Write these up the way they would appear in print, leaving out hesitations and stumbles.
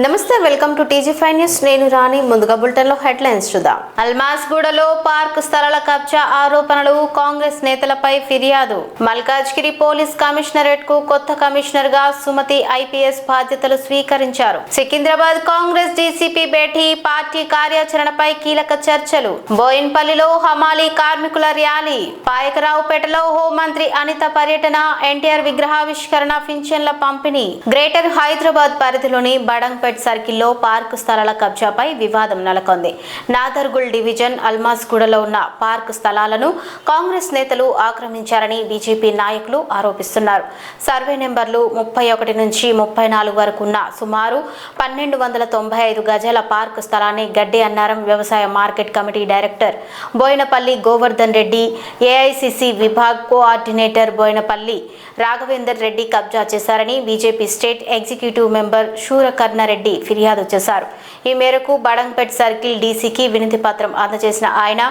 నమస్తే, welcome to టీజీ5 news. నేను రాణి. ముందుగా బులెటిన్ లో హెడ్లైన్స్ చూద్దాం. అల్మాస్గూడలో పార్క్ స్థలాల కబ్జా ఆరోపణలు, కాంగ్రెస్ నేతలపై ఫిర్యాదు. మల్కాజ్గిరి పోలీస్ కమిషనరేట్ కు కొత్త కమిషనర్ గా సుమతి ఐపీఎస్ బాధ్యతలు స్వీకరించారు. సికింద్రాబాద్ కాంగ్రెస్ డీసీపీ భేటీ, పార్టీ కార్యాచరణపై కీలక చర్చలు. బోయిన్పల్లిలో హమాలీ కార్మికుల ర్యాలీ. పాయకరావుపేటలో హోంమంత్రి అనిత పర్యటన, ఎన్టీఆర్ విగ్రహావిష్కరణ, పింఛన్ల పంపిణీ. గ్రేటర్ హైదరాబాద్ పరిధిలోని బడంగ్ సర్కిల్లో పార్క్ స్థలాల కబ్జాపై వివాదం నెలకొంది. నాదర్గుల్ డివిజన్ అల్మాస్గూడలో ఉన్న పార్క్ స్థలాలను కాంగ్రెస్ నేతలు ఆక్రమించారని బీజేపీ నాయకులు ఆరోపిస్తున్నారు. సర్వే నెంబర్లు 31 నుంచి 34 వరకు ఉన్న సుమారు 1295 గజాల పార్క్ స్థలాన్ని గడ్డి అన్నారం వ్యవసాయ market committee director Boinapalli Govardhan Reddy, AICC విభాగ్ కోఆర్డినేటర్ బోయినపల్లి రాఘవేందర్ రెడ్డి కబ్జా చేశారని BJP state executive member Surakarnareddy ఫిర్యాదు చేశారు. ఈ మేరకు బడంగ్పేట్ సర్కిల్ డీసీకి వినతి పత్రం అందజేసిన ఆయన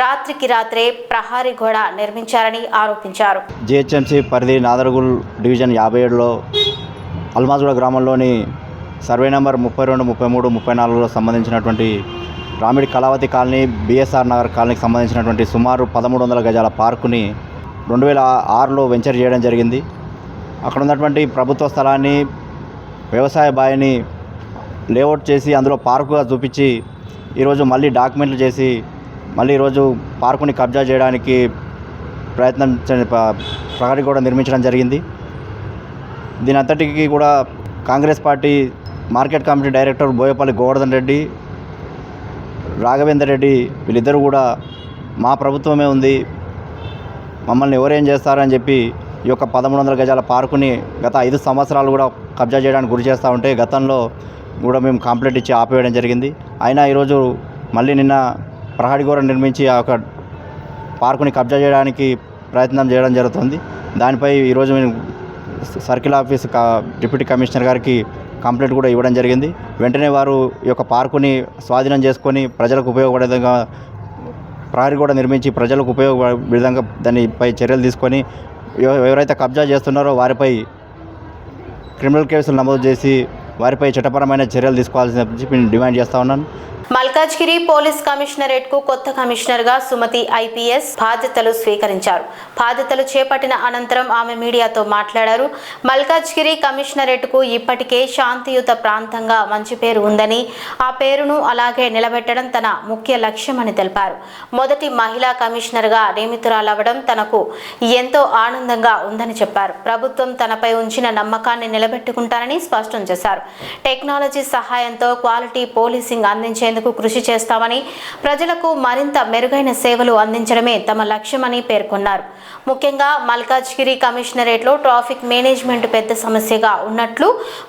రాత్రికి రాత్రే ప్రహారీ గోడ నిర్మించారని ఆరోపించారు. జీహెచ్ఎంసీ పరిధి నాదర్గుల్ డివిజన్ 57లో అల్మాస్గూడ గ్రామంలోని సర్వే నెంబర్ 32, 33, 34లో సంబంధించినటువంటి రామిడి కళావతి కాలనీ, బిఎస్ఆర్ నగర్ కాలనీకి సంబంధించినటువంటి సుమారు 1300 గజాల పార్కుని 2006లో వెంచర్ చేయడం జరిగింది. అక్కడ ఉన్నటువంటి ప్రభుత్వ స్థలాన్ని, వ్యవసాయ బాయిని లేఅవుట్ చేసి అందులో పార్కుగా చూపించి ఈరోజు మళ్ళీ డాక్యుమెంట్లు చేసి మళ్ళీ ఈరోజు పార్కుని కబ్జా చేయడానికి ప్రయత్నం ప్రహరీ కూడా నిర్మించడం జరిగింది. దీని అంతటికి కూడా Congress party market committee director Boyapalli Govardhan Reddy, Raghavender Reddy వీళ్ళిద్దరూ కూడా మా ప్రభుత్వమే ఉంది, మమ్మల్ని ఎవరేం చేస్తారని చెప్పి ఈ యొక్క 1300 గజాల పార్కుని గత 5 సంవత్సరాలు కూడా కబ్జా చేయడానికి గురి చేస్తూ ఉంటే గతంలో కూడా మేము కంప్లైంట్ ఇచ్చి ఆపేయడం జరిగింది. అయినా ఈరోజు మళ్ళీ నిన్న ప్రహరీ గోడ నిర్మించి ఆ యొక్క పార్కుని కబ్జా చేయడానికి ప్రయత్నం చేయడం జరుగుతుంది. దానిపై ఈరోజు మేము సర్కిల్ ఆఫీస్ డిప్యూటీ కమిషనర్ గారికి కంప్లైంట్ కూడా ఇవ్వడం జరిగింది. వెంటనే వారు ఈ యొక్క పార్కుని స్వాధీనం చేసుకొని ప్రజలకు ఉపయోగపడే విధంగా ప్రహరీ గోడ నిర్మించి ప్రజలకు ఉపయోగపడే విధంగా దానిపై చర్యలు తీసుకొని ఎవరైతే కబ్జా చేస్తున్నారో వారిపై క్రిమినల్ కేసులు నమోదు చేసి వారిపై చట్టపరమైన చర్యలు తీసుకోవాల్సిన చెప్పి నేను డిమాండ్ చేస్తూ ఉన్నాను. మల్కాజ్గిరి పోలీస్ కమిషనరేట్ కు కొత్త కమిషనర్ గా సుమతి ఐపీఎస్ బాధ్యతలు స్వీకరించారు. బాధ్యతలు చేపట్టిన అనంతరం ఆమె మీడియాతో మాట్లాడారు. మల్కాజ్గిరి కమిషనరేట్ కు ఇప్పటికే శాంతియుత ప్రాంతంగా మంచి పేరు ఉందని, ఆ పేరును అలాగే నిలబెట్టడం తన ముఖ్య లక్ష్యమని తెలిపారు. మొదటి మహిళా కమిషనర్ గా నియమితురాలవ్వడం తనకు ఎంతో ఆనందంగా ఉందని చెప్పారు. ప్రభుత్వం తనపై ఉంచిన నమ్మకాన్ని నిలబెట్టుకుంటారని స్పష్టం చేశారు. టెక్నాలజీ సహాయంతో క్వాలిటీ పోలీసింగ్ అందించేందుకు కృషి చేస్తామని, ప్రజలకు మరింత మెరుగైన సేవలు అందించడమే తమ లక్ష్యమని పేర్కొన్నారు. ముఖ్యంగా మల్కాజ్గిరి కమిషనరేట్లో ట్రాఫిక్ మేనేజ్మెంట్ పెద్ద సమస్యగా ఉన్నట్లు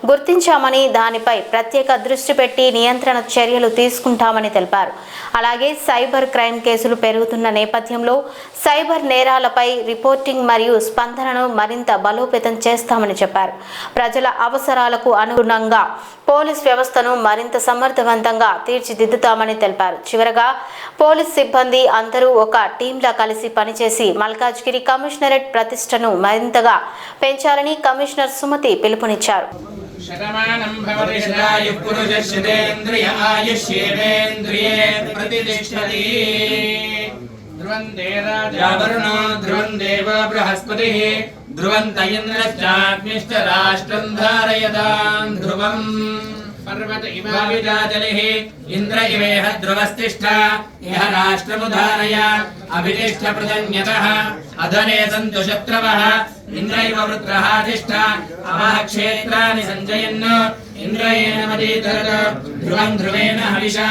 గుర్తించామని, దానిపై ప్రత్యేక దృష్టి పెట్టి నియంత్రణ చర్యలు తీసుకుంటామని తెలిపారు. అలాగే సైబర్ క్రైమ్ కేసులు పెరుగుతున్న నేపథ్యంలో సైబర్ నేరాలపై రిపోర్టింగ్ మరియు స్పందనను మరింత బలోపేతం చేస్తామని చెప్పారు. ప్రజల అవసరాలకు అనుగుణంగా పోలీస్ వ్యవస్థను మరింత సమర్థవంతంగా తీర్చిదిద్దుతామని తెలిపారు. చివరగా పోలీస్ సిబ్బంది అందరూ ఒక టీంలా కలిసి పనిచేసి మల్కాజ్గిరి కమిషనరేట్ ప్రతిష్టను మరింతగా పెంచాలని కమిషనర్ సుమతి పిలుపునిచ్చారు. ధ్రువంత ఇంద్రశ్చాగ్నిశ్చ రాష్ట్రం ధారయతాం ధ్రువం పర్వత ఇవావిజాజలిః ఇంద్ర ఇవేహ ధ్రువస్తిష్ఠ ఇహ రాష్ట్రముధారయ అభితిష్ఠ పృథన్యతః అధనే సంతు శత్రవః ఇంద్ర ఇవ వృత్రః తిష్ఠ అమః క్షేత్రాని సంజయన్ ఇంద్రయేణ మదీతరత్ ధ్రువం ధ్రువేణ హవిషా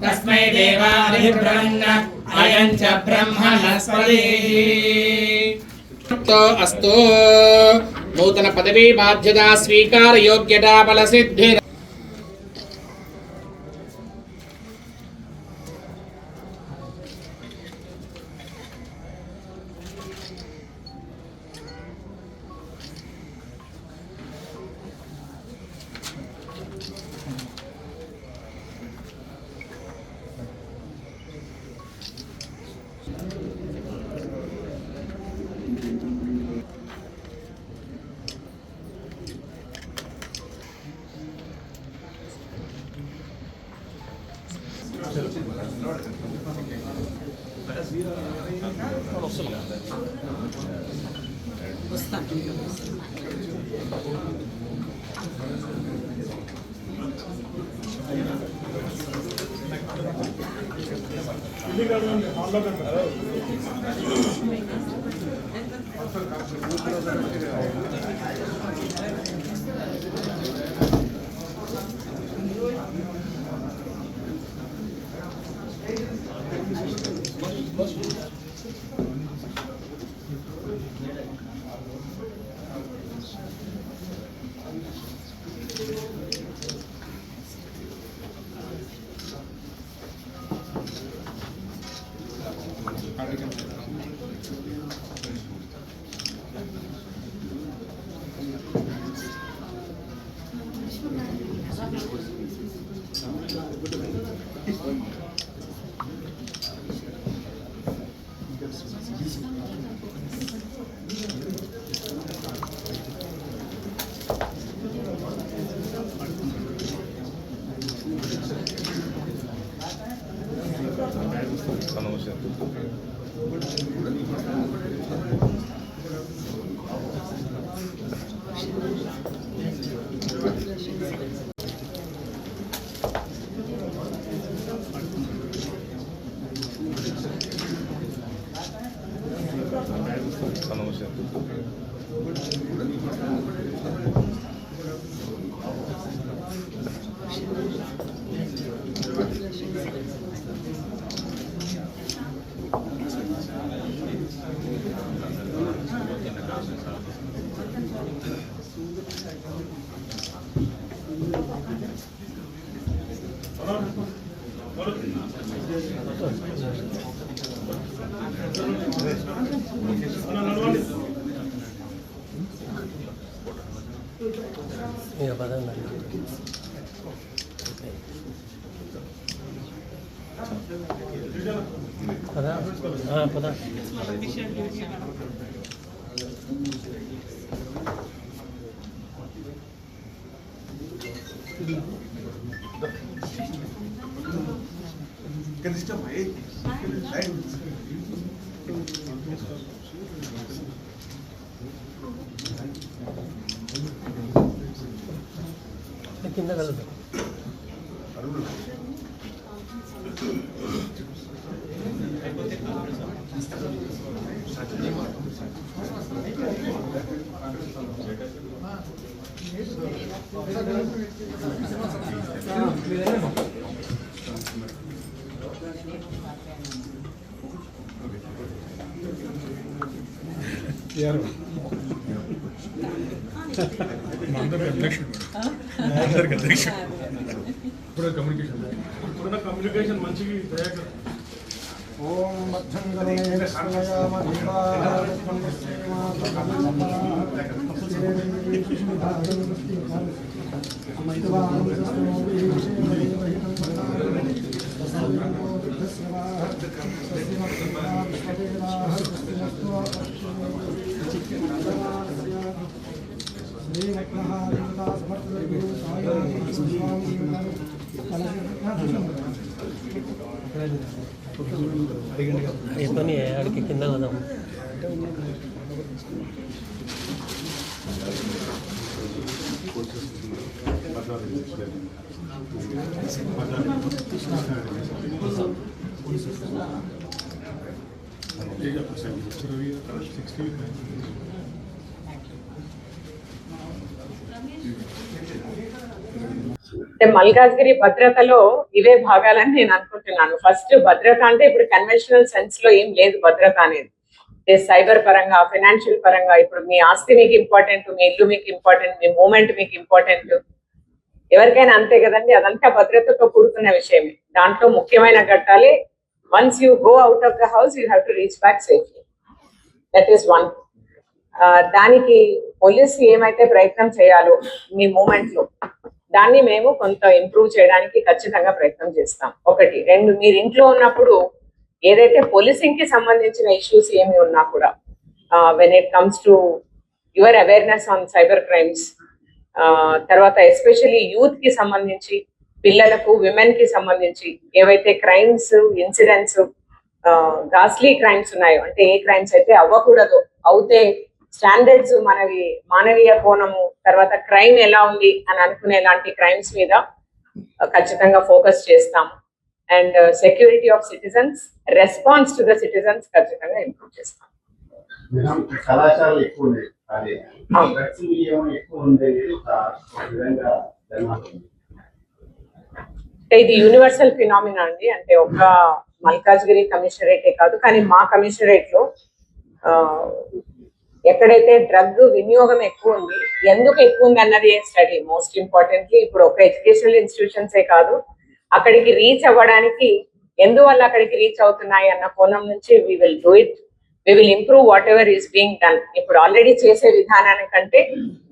తస్మై దేవాదిబ్రవన్న అయం చ బ్రహ్మణస్పతి అస్తు. నూతన పదవీ బాధ్యత స్వీకార యోగ్యతా బల సిద్ధి. కింద కలుద్దాం. కమ్యూనికేషన్ మంచిగా దయాకర్ ఓం పని ఆడికి కింద కదాం. మల్కాజ్గిరి భద్రతలో ఇవే భాగాలని నేను అనుకుంటున్నాను. ఫస్ట్ భద్రత అంటే ఇప్పుడు కన్వెన్షనల్ సెన్స్ లో ఏం లేదు భద్రత అనేది. సైబర్ పరంగా, ఫైనాన్షియల్ పరంగా, ఇప్పుడు మీ ఆస్తి మీకు ఇంపార్టెంట్, మీ ఇల్లు మీకు ఇంపార్టెంట్, మీ మూమెంట్ మీకు ఇంపార్టెంట్, ఎవరికైనా అంతే కదండి. అదంతా భద్రతతో కూడుకున్న విషయమే. దాంట్లో ముఖ్యమైన ఘట్టాలే once you go out of the house you have to reach back safely. That is one. దానికి పోలీస్ ఏమైతే ప్రయత్నం చేయాలో మీ మూమెంట్ లో, దాన్ని మేము కొంత ఇంప్రూవ్ చేయడానికి ఖచ్చితంగా ప్రయత్నం చేస్తాం. ఒకటి. రెండు, మీరు ఇంట్లో ఉన్నప్పుడు ఏదైతే పోలీసింగ్ కి సంబంధించిన ఇష్యూస్ ఏమి ఉన్నా కూడా, when it comes to your awareness on cyber crimes, తర్వాత ఎస్పెషల్లీ యూత్ కి సంబంధించి, పిల్లలకు, విమెన్ కి సంబంధించి ఏవైతే క్రైమ్స్, ఇన్సిడెంట్స్, గాస్లీ క్రైమ్స్ ఉన్నాయో, అంటే ఏ క్రైమ్స్ అయితే అవ్వకూడదు, అవుతే స్టాండర్డ్స్ మనవి, మానవీయ కోణము, తర్వాత క్రైమ్ ఎలా ఉంది అని అనుకునే లాంటి క్రైమ్స్ మీద ఖచ్చితంగా ఫోకస్ చేస్తాము. And security of citizens, response to the citizens ఖచ్చితంగా ఇంప్రూవ్ చేస్తాం. కళాశాలలు ఎక్కువ ఉన్నాయి, అది డ్రగ్స్ వినియోగం ఎక్కువ ఉండేది ఒక విధంగా జరుగుతుంది. ఇది యూనివర్సల్ ఫినామినా అండి. అంటే ఒక మల్కాజ్గిరి కమిషనరేటే కాదు, కానీ మా కమిషనరేట్ లో ఎక్కడైతే డ్రగ్ వినియోగం ఎక్కువ ఉంది, ఎందుకు ఎక్కువ ఉంది అన్నది స్టడీ. మోస్ట్ ఇంపార్టెంట్లీ ఇప్పుడు ఒక ఎడ్యుకేషనల్ ఇన్స్టిట్యూషన్సే కాదు, అక్కడికి రీచ్ అవ్వడానికి ఎందువల్ల అక్కడికి రీచ్ అవుతున్నాయి అన్న కోణం నుంచి we will do it, we will improve whatever is being done. ఇప్పుడు ఆల్రెడీ చేసే విధానానికంటే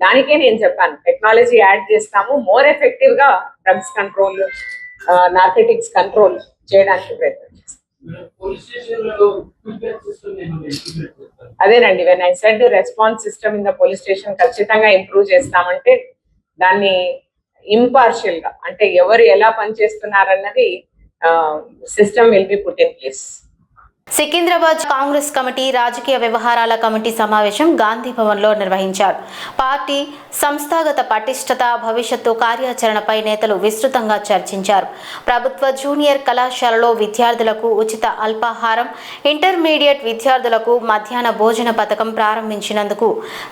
దానికే నేను చెప్పాను, టెక్నాలజీ యాడ్ చేస్తాము, మోర్ ఎఫెక్టివ్ గా డ్రగ్స్ కంట్రోల్, నార్కోటిక్స్ కంట్రోల్ చేయడానికి ప్రయత్నం చేస్తాం. అదేనండి, when I said response system in the police station ఖచ్చితంగా ఇంప్రూవ్ చేస్తామంటే దాన్ని ఇంపార్షియల్ గా, అంటే ఎవరు ఎలా పనిచేస్తున్నారన్నది system will be put in place. Secunderabad Congress committee రాజకీయ వ్యవహారాల కమిటీ సమావేశం గాంధీ భవన్లో నిర్వహించారు. పార్టీ సంస్థాగత పటిష్టత, భవిష్యత్తు కార్యాచరణపై నేతలు విస్తృతంగా చర్చించారు. ప్రభుత్వ జూనియర్ కళాశాలలో విద్యార్థులకు ఉచిత అల్పాహారం, ఇంటర్మీడియట్ విద్యార్థులకు మధ్యాహ్న భోజన పథకం ప్రారంభించినందుకు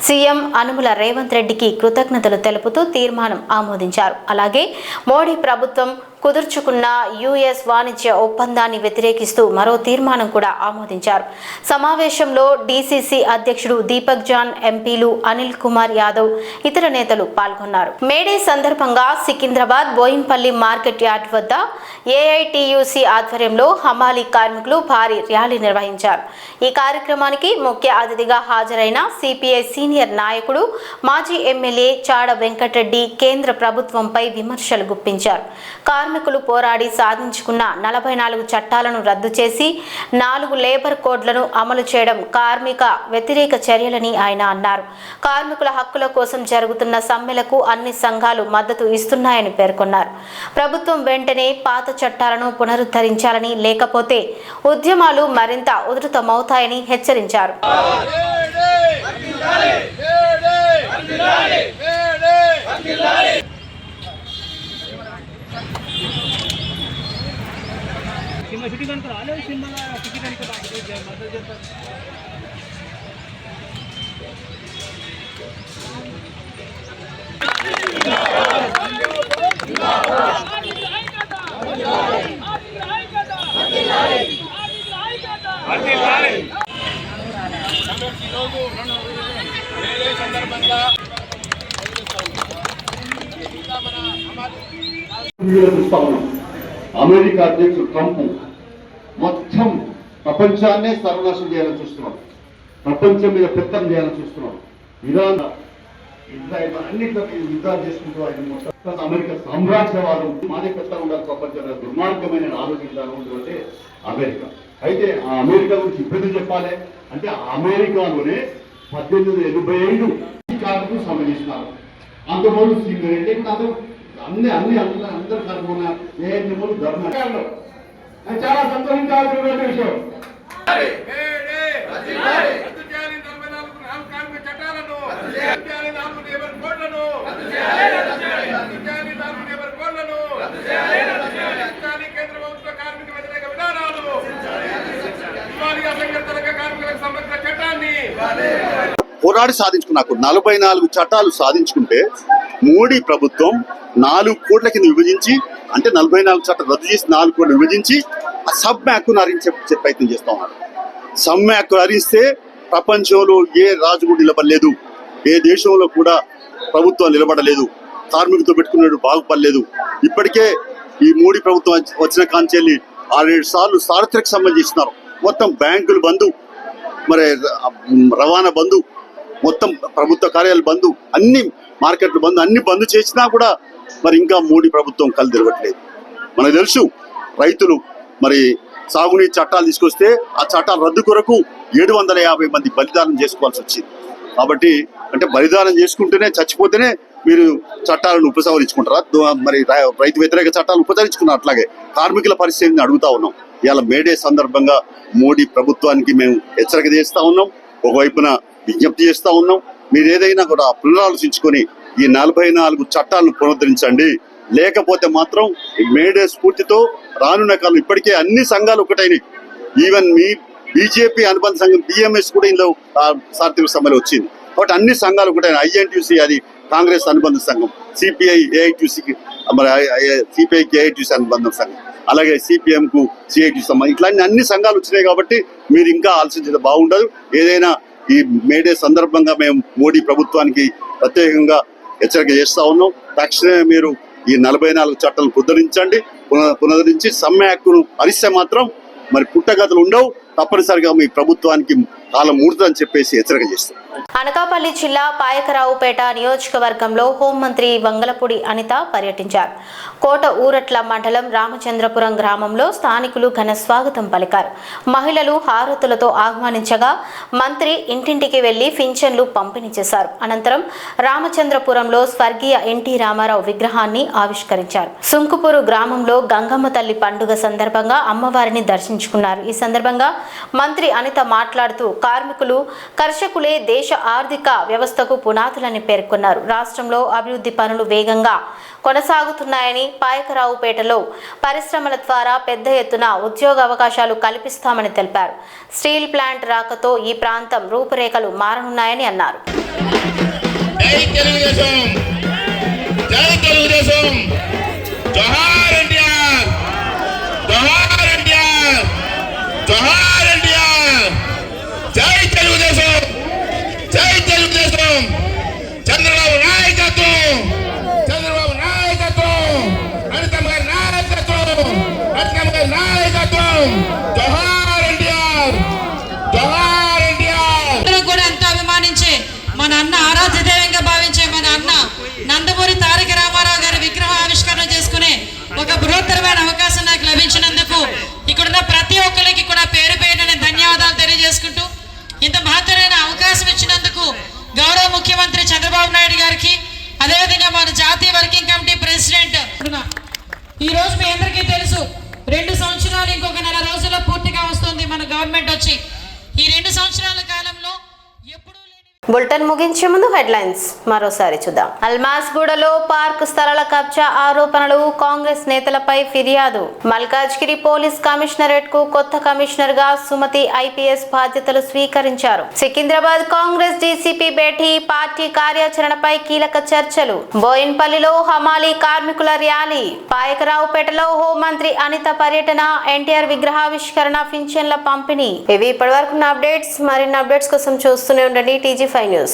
సీఎం అనుముల రేవంత్ రెడ్డికి కృతజ్ఞతలు తెలుపుతూ తీర్మానం ఆమోదించారు. అలాగే మోడీ ప్రభుత్వం కుదుర్చుకున్న యుఎస్ వాణిజ్య ఒప్పందాన్ని వ్యతిరేకిస్తూ మరో తీర్మానం కూడా ఆమోదించారు. సమావేశంలో డీసీసీ అధ్యక్షుడు దీపక్ జాన్, ఎంపీలు అనిల్ కుమార్ యాదవ్, ఇతర నేతలు పాల్గొన్నారు. మేడే సందర్భంగా సికింద్రాబాద్ బోయింపల్లి మార్కెట్ యార్డ్ వద్ద ఏఐటియుసి ఆధ్వర్యంలో హమాలీ కార్మికులు భారీ ర్యాలీ నిర్వహించారు. ఈ కార్యక్రమానికి ముఖ్య అతిథిగా హాజరైన సిపిఐ సీనియర్ నాయకుడు, మాజీ ఎమ్మెల్యే చాడ వెంకటరెడ్డి కేంద్ర ప్రభుత్వంపై విమర్శలు గుప్పించారు. కార్మికులు పోరాడి సాధించుకున్న 44 చట్టాలను రద్దు చేసి 4 లేబర్ కోడ్లను అమలు చేయడం కార్మిక వ్యతిరేక చర్యలని ఆయన అన్నారు. కార్మికుల హక్కుల కోసం జరుగుతున్న సమ్మెలకు అన్ని సంఘాలు మద్దతు ఇస్తున్నాయని పేర్కొన్నారు. ప్రభుత్వం వెంటనే పాత చట్టాలను పునరుద్ధరించాలని, లేకపోతే ఉద్యమాలు మరింత ఉధృతమవుతాయని హెచ్చరించారు. అమెరికా అధ్యక్షుడు ట్రంప్ మొత్తం ప్రపంచాన్నే సర్వనాశనం చేయాలని చూస్తున్నాం, ప్రపంచం మీద పెత్తనం చేయాలని చూస్తున్నాం. ఇరాన్, ఇజ్రాయెల్ అన్నింటిలో యుద్ధాలు చేసుకుంటూ ఆయన మొత్తం అమెరికా సామ్రాజ్యవాదం, మాదే పెత్తనం ఉండాలి ప్రపంచంలో దుర్మార్గమైన ఆలోచన విధానం ఉంది అంటే అమెరికా. అయితే ఆ అమెరికా గురించి ఇబ్బంది చెప్పాలి అంటే అమెరికాలోనే 1885 కార్మికులు సంబంధిస్తున్నారు. అంతమంది సీనియర్ అందరూ అందరు కర్మన ఏ నిమ్మలు ధర్మ చాలా సంతోషించాల్సినటువంటి విషయం. పోరాడి సాధించుకున్నాకు 44 చట్టాలు సాధించుకుంటే మోడీ ప్రభుత్వం 4 కోట్ల కింద విభజించి, అంటే 44 చట్టాలు రద్దు చేసి 4 కోట్లు విభజించి ఆ సబ్ మ్యాక్ను హరించే ప్రయత్నం చేస్తూ ఉన్నారు. సబ్ మ్యాక్ హరిస్తే ప్రపంచంలో ఏ రాజు కూడా నిలబడలేదు, ఏ దేశంలో కూడా ప్రభుత్వం నిలబడలేదు, కార్మికులతో పెట్టుకున్నట్టు బాగుపడలేదు. ఇప్పటికే ఈ మోడీ ప్రభుత్వం వచ్చిన కాంచెల్లి 6-7 సార్లు చారిత్రక సమ్మె చేస్తున్నారు. మొత్తం బ్యాంకులు బంధు, మరి రవాణా బంధు, మొత్తం ప్రభుత్వ కార్యాలయాలు బంధు, అన్ని మార్కెట్లు బంధు, అన్ని బంధు చేసినా కూడా మరి ఇంకా మోడీ ప్రభుత్వం కళ్ళు తిరగట్లేదు. మనకు తెలుసు, రైతులు మరి సాగునీటి చట్టాలు తీసుకొస్తే ఆ చట్టాల రద్దు కొరకు 750 మంది బలిదానం చేసుకోవాల్సి వచ్చింది. కాబట్టి అంటే బలిదానం చేసుకుంటేనే, చచ్చిపోతేనే మీరు చట్టాలను ఉపసంహరించుకుంటారా? మరి రైతు వ్యతిరేక చట్టాలు ఉపసంహరించుకున్నారు. అట్లాగే కార్మికుల పరిస్థితిని అడుగుతా ఉన్నాం. ఇవాళ మేడే సందర్భంగా మోడీ ప్రభుత్వానికి మేము హెచ్చరిక చేస్తా ఉన్నాం. ఒకవైపున విజ్ఞప్తి చేస్తూ ఉన్నాం. మీరు ఏదైనా కూడా పునరాలోచించుకొని ఈ 44 చట్టాలను పునరుద్ధరించండి. లేకపోతే మాత్రం మేడే స్ఫూర్తితో రానున్న కాలం ఇప్పటికే అన్ని సంఘాలు ఒకటైనవి. ఈవెన్ మీ బీజేపీ అనుబంధ సంఘం బిఎంఎస్ కూడా ఇందులో సార్వత్రిక సమ్మెలో వచ్చింది. కాబట్టి అన్ని సంఘాలు ఒకటైన ఐఎన్టీసీ అది కాంగ్రెస్ అనుబంధ సంఘం, సిపిఐ ఏఐటీసీకి మరి సిపిఐకి ఏఐటీసీ అనుబంధ సంఘం, అలాగే సిపిఎంకు సిఐటి సంబంధం, ఇట్లా అన్ని సంఘాలు వచ్చినాయి. కాబట్టి మీరు ఇంకా ఆలోచించేది బాగుండదు. ఏదైనా ఈ మేడే సందర్భంగా మేము మోడీ ప్రభుత్వానికి ప్రత్యేకంగా హెచ్చరిక చేస్తూ ఉన్నాం. తక్షణమే మీరు ఈ 44 చట్టాలను పునరుద్ధరించి సమ్మె హక్కును హరిస్తే మాత్రం మరి పుట్టగతులు ఉండవు. తప్పనిసరిగా మీ ప్రభుత్వానికి కాలం మూడుతుందని చెప్పేసి హెచ్చరిక చేస్తాం. అనకాపల్లి జిల్లా పాయకరావుపేట నియోజకవర్గంలో హోంమంత్రి వంగలపూడి అనిత పర్యటించారు. కోట ఊరట్ల మండలం రామచంద్రపురం గ్రామంలో స్థానికులు ఘన స్వాగతం పలికారు. మహిళలు హారతులతో ఆహ్వానించగా మంత్రి ఇంటింటికి వెళ్లి పింఛన్లు పంపిణీ చేశారు. అనంతరం రామచంద్రపురంలో స్వర్గీయ ఎన్టీ రామారావు విగ్రహాన్ని ఆవిష్కరించారు. సుంకుపూరు గ్రామంలో గంగమ్మ తల్లి పండుగ సందర్భంగా అమ్మవారిని దర్శించుకున్నారు. ఈ సందర్భంగా మంత్రి అనిత మాట్లాడుతూ కార్మికులు, కర్షకులే దేశ ఆర్థిక వ్యవస్థకు పునాదులని పేర్కొన్నారు. రాష్ట్రంలో అభివృద్ధి పనులు వేగంగా కొనసాగుతున్నాయని, పాయకరావుపేటలో పరిశ్రమల ద్వారా పెద్ద ఎత్తున ఉద్యోగ అవకాశాలు కల్పిస్తామని తెలిపారు. స్టీల్ ప్లాంట్ రాకతో ఈ ప్రాంతం రూపురేఖలు మారనున్నాయని అన్నారు. చంద్రబాబు నాయకత్వం, చంద్రబాబు నాయకత్వం, అనితమ్మ గారి నాయకత్వం, రత్నమ్మ గారి నాయకత్వం. జోహార్ ఎన్టీఆర్, జోహార్ ఎన్టీఆర్. కూడా ఎంతో అభిమానించే మన అన్న, ఆరాధ్య దైవంగా భావించే మన అన్న నందమూరి తారక రామారావు గారి విగ్రహ ఆవిష్కరణ చేసుకునే ఒక బృహత్తరమైన అవకాశం నాకు లభించినందుకు ఇక్కడున్న ప్రతి ఒక్కరికి కూడా పేరు పేరున ధన్యవాదాలు తెలియజేసుకుంటూ, ఇంత మహత్తరమైన అవకాశం ఇచ్చినందుకు గౌరవ ముఖ్యమంత్రి చంద్రబాబు నాయుడు గారికి, అదేవిధంగా మన జాతీయ వర్కింగ్ కమిటీ ప్రెసిడెంట్, ఈ రోజు మీ అందరికీ తెలుసు 2 సంవత్సరాలు ఇంకొక 4 రోజుల్లో పూర్తిగా వస్తుంది మన గవర్నమెంట్ వచ్చి. ఈ 2 సంవత్సరాల కాలంలో ఎప్పుడు బులెటిన్ ముగించే ముందు హెడ్లైన్స్ మరోసారి చూద్దాం. అల్మాస్గూడలో పార్క్ స్థలాల కబ్జా ఆరోపణలు, కాంగ్రెస్ నేతలపై ఫిర్యాదు. మల్కాజ్గిరి పోలీస్ కమిషనరేట్ కు కొత్త కమిషనర్ గా సుమతి ఐపీఎస్ బాధ్యతలు స్వీకరించారు. సికింద్రాబాద్ కాంగ్రెస్ డీసీపీ భేటీ, పార్టీ కార్యాచరణపై కీలక చర్చలు. బోయిన్పల్లిలో హమాలీ కార్మికుల ర్యాలీ. పాయకరావుపేటలో హోంమంత్రి అనిత పర్యటన, ఎన్టీఆర్ విగ్రహావిష్కరణ, పింఛన్ల పంపిణీ. ఇవి ఇప్పటివరకు అప్డేట్స్. మరిన్ని అప్డేట్స్ కోసం చూస్తూనే ఉండండి TG5 News.